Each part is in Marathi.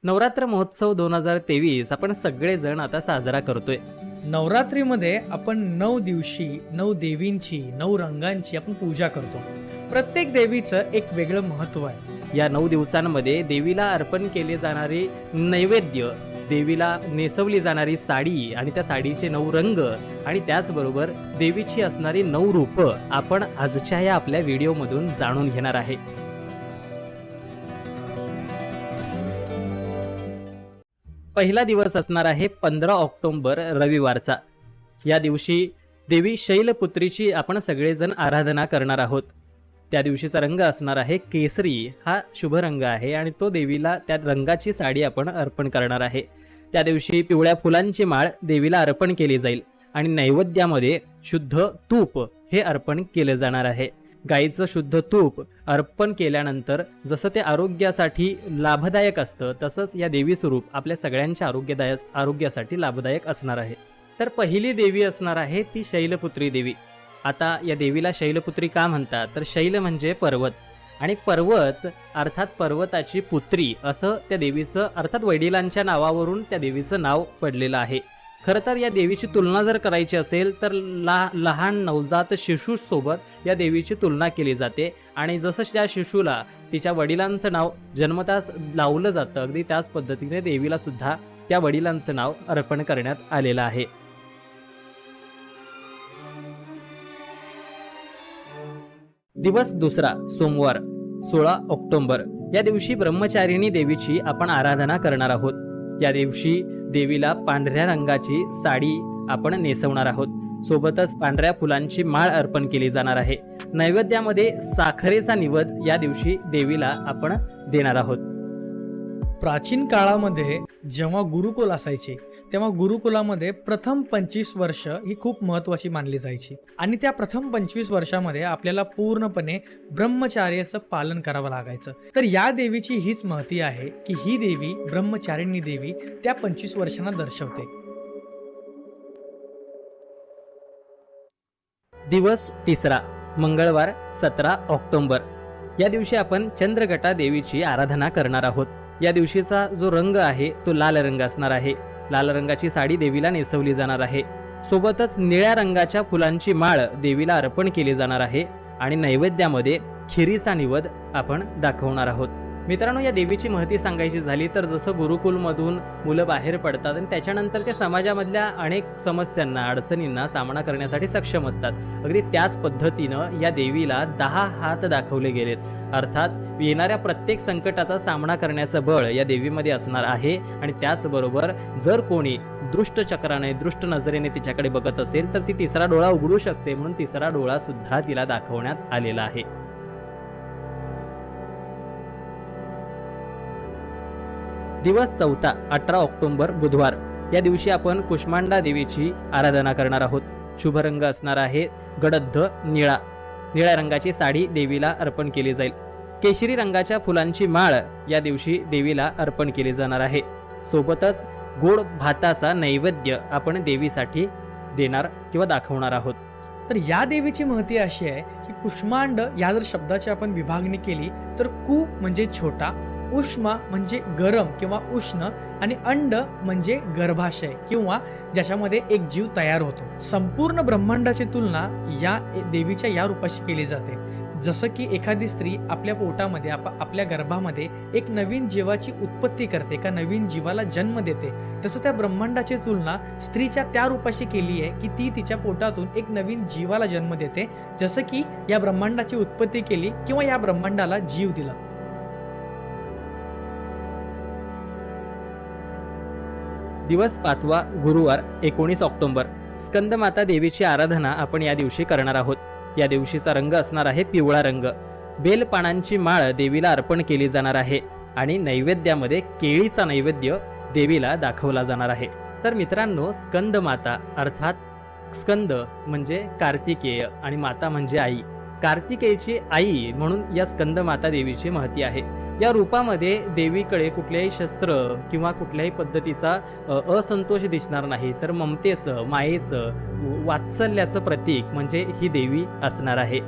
नवरात्र महोत्सव 2023 आपण सगळेजण आता साजरा करतोय. नवरात्रीमध्ये आपण 9 दिवशी 9 देवींची 9 रंगांची आपण पूजा करतो. प्रत्येक देवीचं एक वेगळं महत्त्व आहे. या 9 दिवसांमध्ये देवीला अर्पण केले जाणारे नैवेद्य, देवीला नेसवली जाणारी साडी आणि त्या साडीचे 9 रंग आणि त्याचबरोबर देवीची असणारी 9 रूपं आपण आजच्या या आपल्या व्हिडिओमधून जाणून घेणार आहे. पहिला दिवस असणार आहे 15 ऑक्टोबर रविवारचा. या दिवशी देवी शैलपुत्रीची आपण सगळेजण आराधना करणार आहोत. त्या दिवशीचा रंग असणार आहे केसरी. हा शुभ रंग आहे आणि तो देवीला त्या रंगाची साडी आपण अर्पण करणार आहे. त्या दिवशी पिवळ्या फुलांची माळ देवीला अर्पण केली जाईल आणि नैवेद्यामध्ये शुद्ध तूप हे अर्पण केले जाणार आहे. गाईचं शुद्ध तूप अर्पण केल्यानंतर जसं ते आरोग्यासाठी लाभदायक असतं तसंच या देवी स्वरूप आपल्या सगळ्यांच्या आरोग्यासाठी लाभदायक असणार आहे. तर पहिली देवी असणार आहे ती शैलपुत्री देवी. आता या देवीला शैलपुत्री का म्हणतात, तर शैल म्हणजे पर्वत आणि पर्वत अर्थात पर्वताची पुत्री असं त्या देवीचं अर्थात वडिलांच्या नावावरून त्या देवीचं नाव पडलेलं आहे. खरं तर या देवीची तुलना जर करायची असेल तर लहान नवजात शिशूसोबत या देवीची तुलना केली जाते आणि जसं त्या शिशूला तिच्या वडिलांचं नाव जन्मताच लावलं जातं अगदी त्याच पद्धतीने देवीला सुद्धा त्या वडिलांचं नाव अर्पण करण्यात आलेलं आहे. दिवस दुसरा सोमवार 16 ऑक्टोबर. या दिवशी ब्रह्मचारिणी देवीची आपण आराधना करणार आहोत. या दिवशी देवीला पांढऱ्या रंगाची साडी आपण नेसवणार आहोत. सोबतच पांढऱ्या फुलांची माळ अर्पण केली जाणार आहे. नैवेद्यामध्ये साखरेचा निवेद या दिवशी देवीला आपण देणार आहोत. प्राचीन काळामध्ये जेव्हा गुरुकुल असायचे तेव्हा गुरुकुलामध्ये प्रथम 25 वर्ष ही खूप महत्त्वाची मानली जायची आणि त्या प्रथम 25 वर्षामध्ये आपल्याला पूर्णपणे ब्रह्मचार्याचं पालन करावं लागायचं. तर या देवीची हीच महती आहे की ही देवी ब्रह्मचारिणी देवी त्या 25 वर्षांना दर्शवते. दिवस तिसरा मंगळवार 17 ऑक्टोबर. या दिवशी आपण चंद्रघटा देवीची आराधना करणार आहोत. या दिवशीचा जो रंग आहे तो लाल रंग असणार आहे. लाल रंगाची साडी देवीला नेसवली जाणार आहे. सोबतच निळ्या रंगाच्या फुलांची माळ देवीला अर्पण केली जाणार आहे आणि नैवेद्यामध्ये खिरीचा निवेद आपण दाखवणार आहोत. मित्रांनो, या देवीची महती सांगायची झाली तर जसं गुरुकुलमधून मुलं बाहेर पडतात आणि त्याच्यानंतर ते समाजामधल्या अनेक समस्यांना अडचणींना सामना करण्यासाठी सक्षम असतात, अगदी त्याच पद्धतीनं या देवीला 10 हात दाखवले गेलेत. अर्थात येणाऱ्या प्रत्येक संकटाचा सामना करण्याचं बळ या देवीमध्ये असणार आहे आणि त्याचबरोबर जर कोणी दृष्ट चक्राने दृष्ट नजरेने तिच्याकडे बघत असेल तर ती तिसरा डोळा उघडू शकते, म्हणून तिसरा डोळा सुद्धा तिला दाखवण्यात आलेला आहे. दिवस चौथा 18 ऑक्टोबर बुधवार. या दिवशी आपण कुष्मांडा देवीची आराधना करणार आहोत. शुभ रंग असणार आहे गडद निळा. निळ्या रंगाची साडी देवीला अर्पण केली जाईल. केशरी रंगाच्या फुलांची माळ या दिवशी देवीला अर्पण केली जाणार आहे. सोबतच गोड भाताचा नैवेद्य आपण देवीसाठी देणार किंवा दाखवणार आहोत. तर या देवीची महती अशी आहे की कुष्मांड या जर शब्दाची आपण विभागणी केली तर कु म्हणजे छोटा, उष्मा म्हणजे गरम किंवा उष्ण आणि अंड म्हणजे गर्भाशय किंवा ज्याच्यामध्ये एक जीव तयार होतो. संपूर्ण ब्रह्मांडाची तुलना या देवीच्या या रूपाशी केली जाते. जसं की एखादी स्त्री आपल्या पोटामध्ये आपल्या गर्भामध्ये एक नवीन जीवाची उत्पत्ती करते, एका नवीन जीवाला जन्म देते, तसं त्या ब्रह्मांडाची तुलना स्त्रीच्या त्या रूपाशी केली आहे की ती तिच्या पोटातून एक नवीन जीवाला जन्म देते, जसं की या ब्रह्मांडाची उत्पत्ती केली किंवा या ब्रह्मांडाला जीव दिला. दिवस पाचवा गुरुवार 19 ऑक्टोबर. स्कंदमाता देवीची आराधना आपण या दिवशी करणार आहोत. या दिवशीचा रंग असणार आहे पिवळा रंग. बेलपानांची माळ देवीला अर्पण केली जाणार आहे आणि नैवेद्यामध्ये केळीचा नैवेद्य देवीला दाखवला जाणार आहे. तर मित्रांनो, स्कंदमाता अर्थात स्कंद म्हणजे कार्तिकेय आणि माता म्हणजे आई. कार्तिकेयची आई म्हणून या स्कंदमाता देवीची महती आहे. या रूपामध्ये देवीकडे कुठल्याही शस्त्र किंवा कुठल्याही पद्धतीचा असंतोष दिसणार नाही, तर ममतेचं, मायेचं, वात्सल्याचं प्रतीक म्हणजे ही देवी असणार आहे.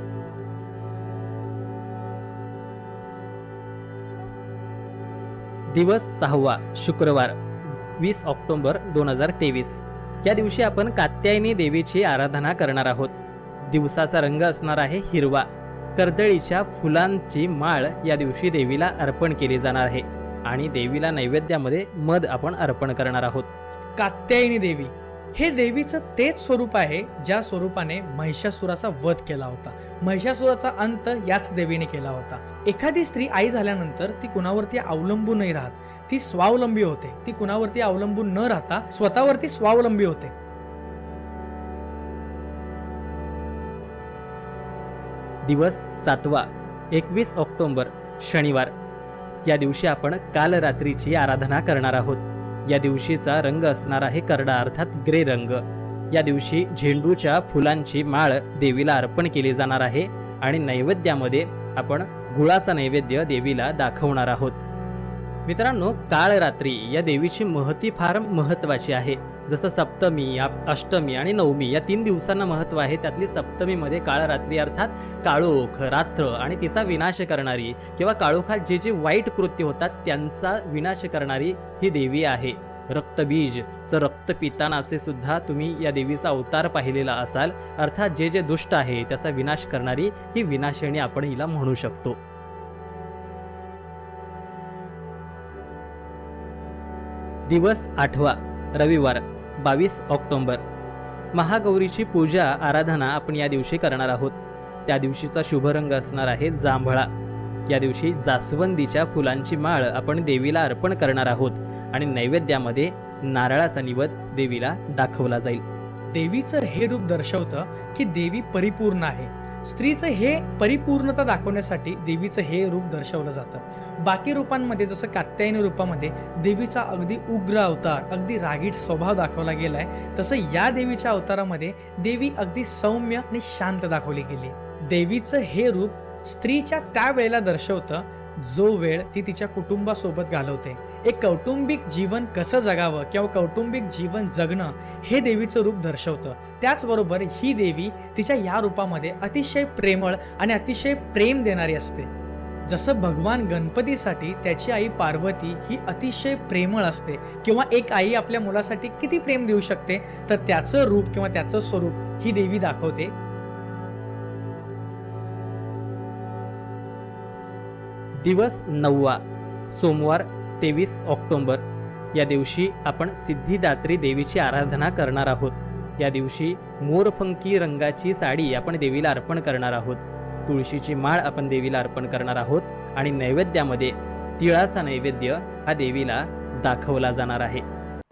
दिवस 6वा शुक्रवार 20 ऑक्टोबर 2023. या दिवशी आपण कात्यायनी देवीची आराधना करणार आहोत. दिवसाचा रंग असणार आहे हिरवा. कर्दळीच्या फुलांची माळ या दिवशी देवीला अर्पण केली जाणार आहे आणि देवीला नैवेद्यामध्ये मध आपण अर्पण करणार आहोत. कात्यायनी देवी हे देवीचं तेच स्वरूप आहे ज्या स्वरूपाने महिषासुराचा वध केला होता. महिषासुराचा अंत याच देवीने केला होता. एखादी स्त्री आई झाल्यानंतर ती कुणावरती अवलंबून नाही राहत, ती स्वावलंबी होते. ती कुणावरती अवलंबून न राहता स्वतःवरती स्वावलंबी होते. दिवस 7वा 21 ऑक्टोबर शनिवार. या दिवशी आपण काल रात्रीची आराधना करणार आहोत. या दिवशीचा रंग असणार आहे करडा अर्थात ग्रे रंग. या दिवशी झेंडूच्या फुलांची माळ देवीला अर्पण केली जाणार आहे आणि नैवेद्यामध्ये आपण गुळाचा नैवेद्य देवीला दाखवणार आहोत. मित्रांनो, काळ रात्री या देवीची महती फार महत्वाची आहे. जसं सप्तमी, अष्टमी आणि नवमी या 3 दिवसांना महत्व आहे. त्यातली सप्तमीमध्ये काळरात्री अर्थात काळोख रात्र आणि तिचा विनाश करणारी किंवा काळोखात जे जे वाईट कृत्य होतात त्यांचा विनाश करणारी ही देवी आहे. रक्तबीज रक्त पितानाचे सुद्धा तुम्ही या देवीचा अवतार पाहिलेला असाल. अर्थात जे जे दुष्ट आहे त्याचा विनाश करणारी ही विनाशिनी आपण हिला म्हणू शकतो. दिवस 8वा रविवार 22 ऑक्टोबर. महागौरीची पूजा आराधना आपण या दिवशी करणार आहोत. त्या दिवशीचा शुभ रंग असणार आहे जांभळा. या दिवशी जास्वंदीच्या फुलांची माळ आपण देवीला अर्पण करणार आहोत आणि नैवेद्यामध्ये नारळाचा निवेद देवीला दाखवला जाईल. देवीचं हे रूप दर्शवतं की देवी परिपूर्ण आहे. स्त्रीचं हे परिपूर्णता दाखवण्यासाठी देवीचं हे रूप दर्शवलं जातं. बाकी रूपांमध्ये जसं कात्यायनी रूपामध्ये देवीचा अगदी उग्र अवतार, अगदी रागीट स्वभाव दाखवला गेलाय, तसं या देवीच्या अवतारामध्ये देवी अगदी सौम्य आणि शांत दाखवली गेली. देवीचं हे रूप स्त्रीच्या त्या वेळेला दर्शवतं जो वेळ ती तिच्या कुटुंबासोबत घालवते. एक कौटुंबिक जीवन कसं जगावं किंवा कौटुंबिक जीवन जगणं हे देवीचं रूप दर्शवतं. त्याचबरोबर ही देवी तिच्या या रूपामध्ये अतिशय प्रेमळ आणि अतिशय प्रेम देणारी असते. जसं भगवान गणपतीसाठी त्याची आई पार्वती ही अतिशय प्रेमळ असते किंवा एक आई आपल्या मुलासाठी किती प्रेम देऊ शकते, तर त्याचं रूप किंवा त्याचं स्वरूप ही देवी दाखवते. दिवस 9वा सोमवार 23 ऑक्टोबर. या दिवशी आपण सिद्धिदात्री देवीची आराधना करणार आहोत. या दिवशी मोरपंखी रंगाची साडी आपण देवीला अर्पण करणार आहोत. तुळशीची माळ आपण देवीला अर्पण करणार आहोत आणि नैवेद्यामध्ये तिळाचा नैवेद्य हा देवीला दाखवला जाणार आहे.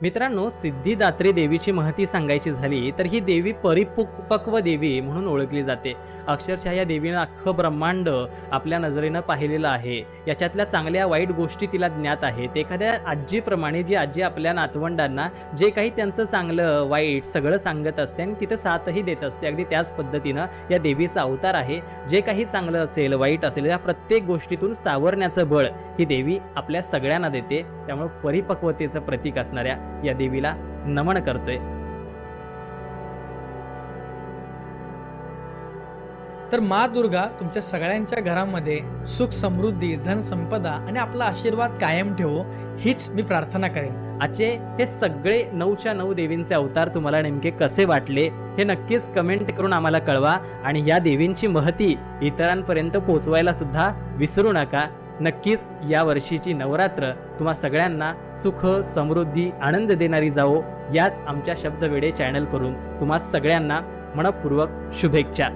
मित्रांनो, सिद्धिदात्री देवीची महती सांगायची झाली तर ही देवी परिपक्व देवी म्हणून ओळखली जाते. अक्षरशः या देवीनं अख्खं ब्रह्मांड आपल्या नजरेनं पाहिलेलं आहे. याच्यातल्या चांगल्या वाईट गोष्टी तिला ज्ञात आहेत. एखाद्या आजीप्रमाणे जी आजी आपल्या नातवंडांना जे काही त्यांचं चांगलं वाईट सगळं सांगत असते आणि तिथं साथही देत असते, अगदी त्याच पद्धतीनं या देवीचा अवतार आहे. जे काही चांगलं असेल वाईट असेल या प्रत्येक गोष्टीतून सावरण्याचं बळ ही देवी आपल्या सगळ्यांना देते. त्यामुळे परिपक्वतेचं प्रतीक असणाऱ्या या देवीला नमन करतोय. तर मा दुर्गा तुमच्या सगळ्यांच्या घरामध्ये सुख समृद्धी धन संपदा आणि आपला आशीर्वाद कायम ठेवो हीच मी प्रार्थना करेन. आजचे हे सगळे 9च्या 9 देवींचे अवतार तुम्हाला नेमके कसे वाटले हे नक्कीच कमेंट करून आम्हाला कळवा आणि या देवींची महती इतरांपर्यंत पोहोचवायला सुद्धा विसरू नका. नक्कीच या वर्षीची नवरात्र तुम्हा सगळ्यांना सुख समृद्धी आनंद देणारी जावो याच आमच्या शब्दवेडे चॅनल करून तुम्हा सगळ्यांना मनपूर्वक शुभेच्छा.